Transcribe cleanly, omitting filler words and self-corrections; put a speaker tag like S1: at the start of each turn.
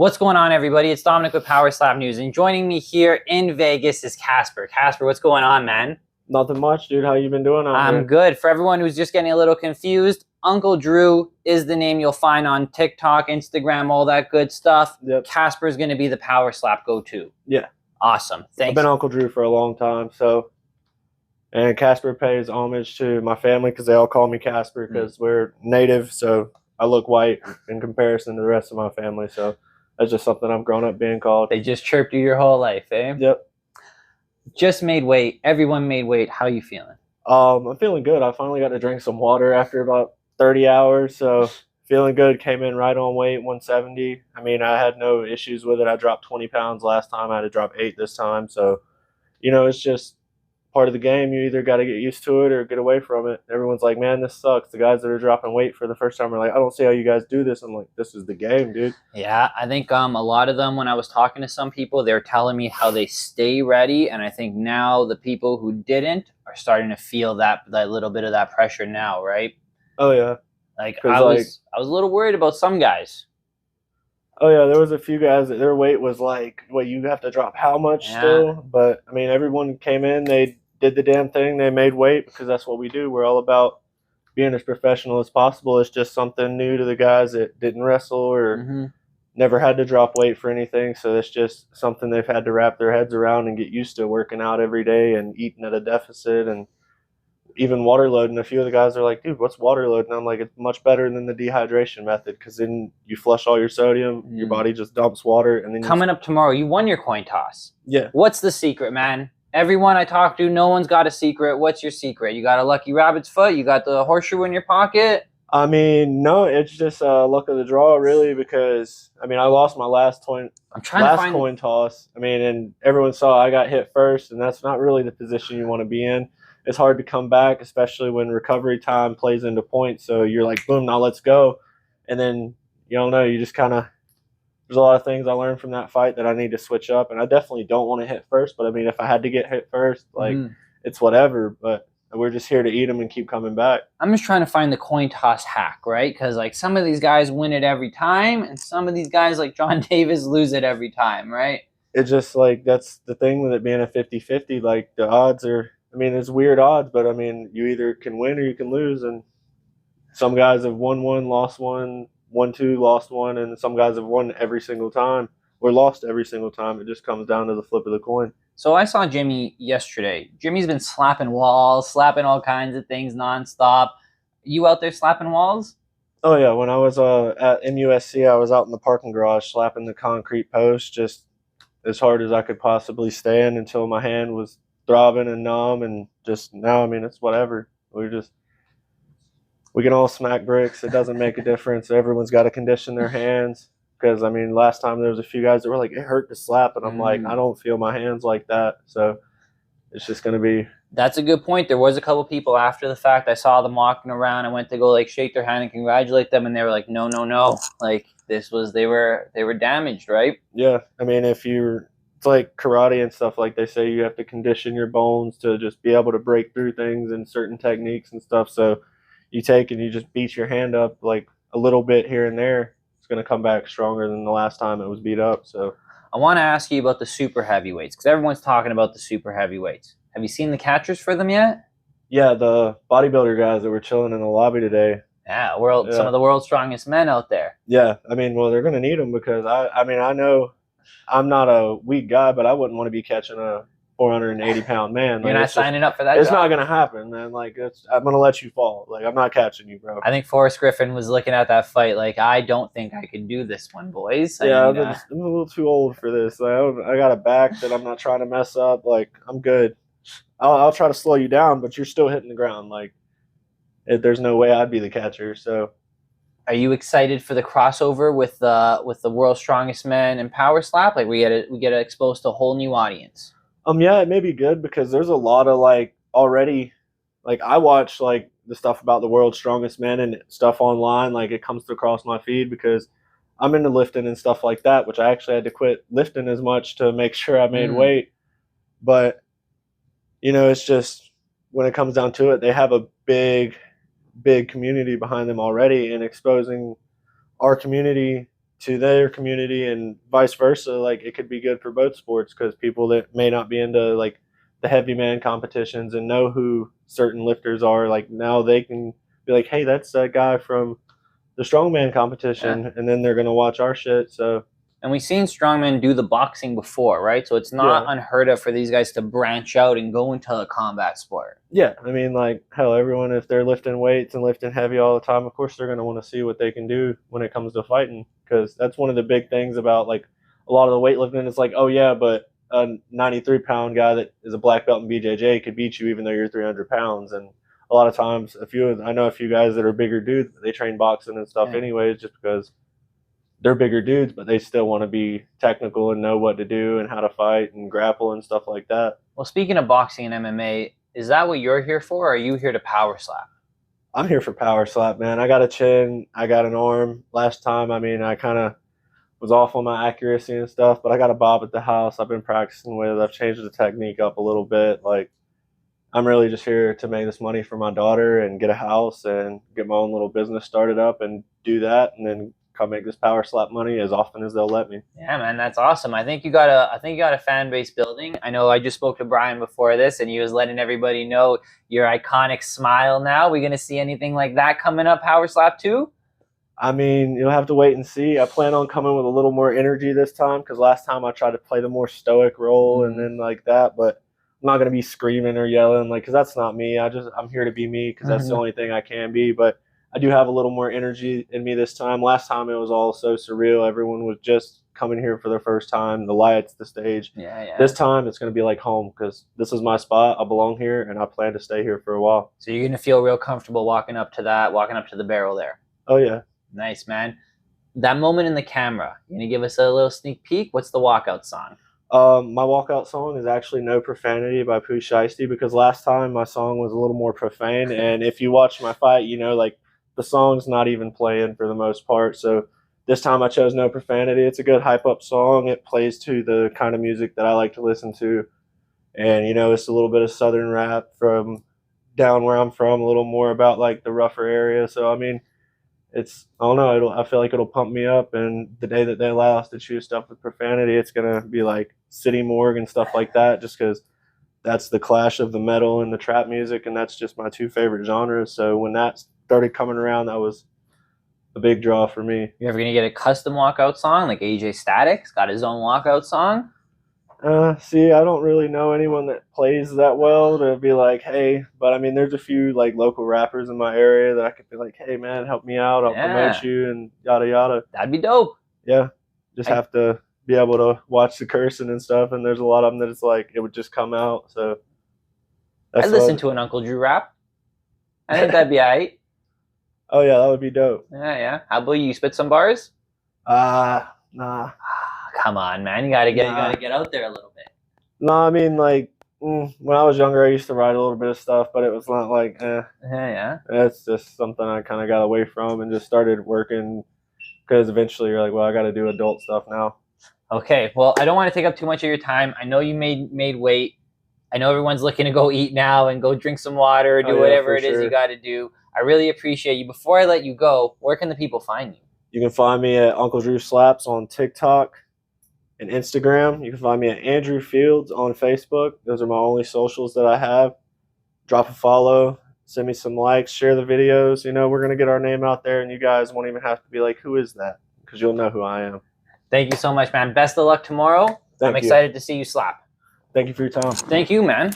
S1: What's going on, everybody? It's Dominic with PowerSlap News, and joining me here in Vegas is Casper. Casper, what's going on, man?
S2: Nothing much, dude. How you been doing out here?
S1: I'm good. For everyone who's just getting a little confused, Uncle Drew is the name you'll find on TikTok, Instagram, all that good stuff.
S2: Yep.
S1: Casper is going to be the PowerSlap go-to.
S2: Yeah.
S1: Awesome. Thanks.
S2: I've been Uncle Drew for a long time, so. And Casper pays homage to my family because they all call me Casper because we're native, so I look white in comparison to the rest of my family, so that's just something I've grown up being called.
S1: They just chirped you your whole life, eh?
S2: Yep.
S1: Just made weight. Everyone made weight. How you feeling?
S2: I'm feeling good. I finally got to drink some water after about 30 hours, so feeling good. Came in right on weight, 170. I mean, I had no issues with it. I dropped 20 pounds last time. I had to drop 8 this time, so, you know, it's just part of the game. You either got to get used to it or get away from it. Everyone's like, man, this sucks. The guys that are dropping weight for the first time are like, I don't see how you guys do this. I'm like, this is the game, dude.
S1: Yeah, I think a lot of them, when I was talking to some people, they're telling me how they stay ready, and I think now the people who didn't are starting to feel that little bit of that pressure now, right?
S2: Oh yeah.
S1: Like I was a little worried about some guys.
S2: Oh yeah, there was a few guys that their weight was like, well, you have to drop how much still? But I mean, everyone came in, they did the damn thing, they made weight because that's what we do. We're all about being as professional as possible. It's just something new to the guys that didn't wrestle or never had to drop weight for anything. So it's just something they've had to wrap their heads around and get used to, working out every day and eating at a deficit and even water loading. A few of the guys are like, dude, what's water loading? I'm like, it's much better than the dehydration method because then you flush all your sodium, your body just dumps water. And then
S1: coming up tomorrow, you won your coin toss.
S2: Yeah.
S1: What's the secret, man? Everyone I talk to, no one's got a secret. What's your secret? You got a lucky rabbit's foot? You got the horseshoe in your pocket?
S2: I mean, no, it's just luck of the draw, really, because, I mean, I lost my last coin toss. I mean, and everyone saw I got hit first, and that's not really the position you want to be in. It's hard to come back, especially when recovery time plays into points. So you're like, boom, now let's go. And then, you don't know, you just kind of, there's a lot of things I learned from that fight that I need to switch up. And I definitely don't want to hit first. But, I mean, if I had to get hit first, like, it's whatever. But we're just here to eat them and keep coming back.
S1: I'm just trying to find the coin toss hack, right? Because, like, some of these guys win it every time. And some of these guys, like John Davis, lose it every time, right?
S2: It's just, like, that's the thing with it being a 50-50. Like, the odds are, I mean, it's weird odds. But, I mean, you either can win or you can lose. And some guys have won one, lost one, won two, lost one, and some guys have won every single time or lost every single time. It just comes down to the flip of the coin.
S1: So I saw Jimmy yesterday. Jimmy's been slapping walls, slapping all kinds of things nonstop. You out there slapping walls?
S2: Oh, yeah. When I was at MUSC, I was out in the parking garage slapping the concrete post just as hard as I could possibly stand until my hand was throbbing and numb. And just now, I mean, it's whatever. We can all smack bricks. It doesn't make a difference. Everyone's got to condition their hands. Because, I mean, last time there was a few guys that were like, it hurt to slap. And I'm like, I don't feel my hands like that. So it's just going to be.
S1: That's a good point. There was a couple people after the fact. I saw them walking around. I went to go, like, shake their hand and congratulate them. And they were like, no, no, no. Like, this was, they were damaged, right?
S2: Yeah. I mean, it's like karate and stuff. Like they say, you have to condition your bones to just be able to break through things and certain techniques and stuff. So you take and you just beat your hand up like a little bit here and there. It's going to come back stronger than the last time it was beat up. So
S1: I want to ask you about the super heavyweights because everyone's talking about the super heavyweights. Have you seen the catchers for them yet?
S2: Yeah, the bodybuilder guys that were chilling in the lobby today.
S1: Yeah, some of the world's strongest men out there.
S2: Yeah, I mean, well, they're going to need them because I mean, I know I'm not a weak guy, but I wouldn't want to be catching a 480-pound man.
S1: You're not signing up for that.
S2: It's not going to happen, man. Like, I'm going to let you fall. Like, I'm not catching you, bro.
S1: I think Forrest Griffin was looking at that fight like, I don't think I can do this one, boys.
S2: Yeah, I'm a little too old for this. Like, I got a back that I'm not trying to mess up. Like, I'm good. I'll try to slow you down, but you're still hitting the ground. Like, there's no way I'd be the catcher. So,
S1: are you excited for the crossover with the world's strongest men and PowerSlap? Like, we get exposed to a whole new audience.
S2: Yeah, it may be good because there's a lot of like already, like I watch like the stuff about the world's strongest men and stuff online. Like it comes across my feed because I'm into lifting and stuff like that, which I actually had to quit lifting as much to make sure I made weight. But you know, it's just when it comes down to it, they have a big community behind them already, and exposing our community to their community, and vice versa. Like it could be good for both sports because people that may not be into like the heavy man competitions and know who certain lifters are, like now they can be like, hey, that's that guy from the strongman competition, and then they're gonna watch our shit. So.
S1: And we've seen strongmen do the boxing before, right? So it's not unheard of for these guys to branch out and go into a combat sport.
S2: Yeah, I mean, like, hell, everyone, if they're lifting weights and lifting heavy all the time, of course they're going to want to see what they can do when it comes to fighting, because that's one of the big things about, like, a lot of the weightlifting. It's like, oh, yeah, but a 93-pound guy that is a black belt in BJJ could beat you even though you're 300 pounds. And a lot of times, I know a few guys that are bigger dudes, but they train boxing and stuff anyways just because they're bigger dudes, but they still want to be technical and know what to do and how to fight and grapple and stuff like that.
S1: Well, speaking of boxing and MMA, is that what you're here for, or are you here to power slap?
S2: I'm here for power slap, man. I got a chin. I got an arm. Last time, I mean, I kind of was off on my accuracy and stuff, but I got a bob at the house. I've been practicing with it. I've changed the technique up a little bit. Like, I'm really just here to make this money for my daughter and get a house and get my own little business started up and do that, and then come make this power slap money as often as they'll let me.
S1: Yeah, man, that's awesome. I think you got a fan base building. I know I just spoke to Brian before this, and he was letting everybody know your iconic smile now. We gonna see anything like that coming up, PowerSlap2?
S2: I mean, you'll have to wait and see. I plan on coming with a little more energy this time, because last time I tried to play the more stoic role and then like that, but I'm not gonna be screaming or yelling, like, because that's not me. I'm here to be me, because that's the only thing I can be. But I do have a little more energy in me this time. Last time it was all so surreal. Everyone was just coming here for their first time. The lights, the stage.
S1: Yeah.
S2: This time it's going to be like home, because this is my spot. I belong here, and I plan to stay here for a while.
S1: So you're going to feel real comfortable walking up to the barrel there.
S2: Oh, yeah.
S1: Nice, man. That moment in the camera, you going to give us a little sneak peek? What's the walkout song?
S2: My walkout song is actually No Profanity by Pooh Shiesty, because last time my song was a little more profane. And if you watch my fight, you know, like, the song's not even playing for the most part. So this time I chose No Profanity. It's a good hype up song. It plays to the kind of music that I like to listen to. And, you know, it's a little bit of Southern rap from down where I'm from, a little more about like the rougher area. So, I mean, I don't know. I feel like it'll pump me up. And the day that they allow us to choose stuff with profanity, it's going to be like City Morgue and stuff like that, just because that's the clash of the metal and the trap music. And that's just my two favorite genres. So when that started coming around, that was a big draw for me.
S1: You ever gonna get a custom walkout song like AJ Static's got his own walkout song?
S2: See, I don't really know anyone that plays that well to be like, hey, but I mean, there's a few like local rappers in my area that I could be like, hey man, help me out, I'll promote you and yada yada.
S1: That'd be dope.
S2: Yeah, just have to be able to watch the cursing and stuff, and there's a lot of them that it's like it would just come out. So
S1: I listen to an Uncle Drew rap. I think that'd be alright.
S2: Oh yeah, that would be dope.
S1: Yeah. How about you spit some bars?
S2: Nah.
S1: Come on, man. You gotta get out there a little bit.
S2: No, I mean, like, when I was younger, I used to write a little bit of stuff, but it was not like,
S1: Yeah.
S2: It's just something I kind of got away from and just started working, because eventually you're like, well, I got to do adult stuff now.
S1: Okay, well, I don't want to take up too much of your time. I know you made weight. I know everyone's looking to go eat now and go drink some water or do whatever it is you got to do. I really appreciate you. Before I let you go, where can the people find you?
S2: You can find me at Uncle Drew Slaps on TikTok and Instagram. You can find me at Andrew Fields on Facebook. Those are my only socials that I have. Drop a follow, send me some likes, share the videos. You know, we're going to get our name out there, and you guys won't even have to be like, who is that? Because you'll know who I am.
S1: Thank you so much, man. Best of luck tomorrow. I'm excited to see you slap.
S2: Thank you for your time.
S1: Thank you, man.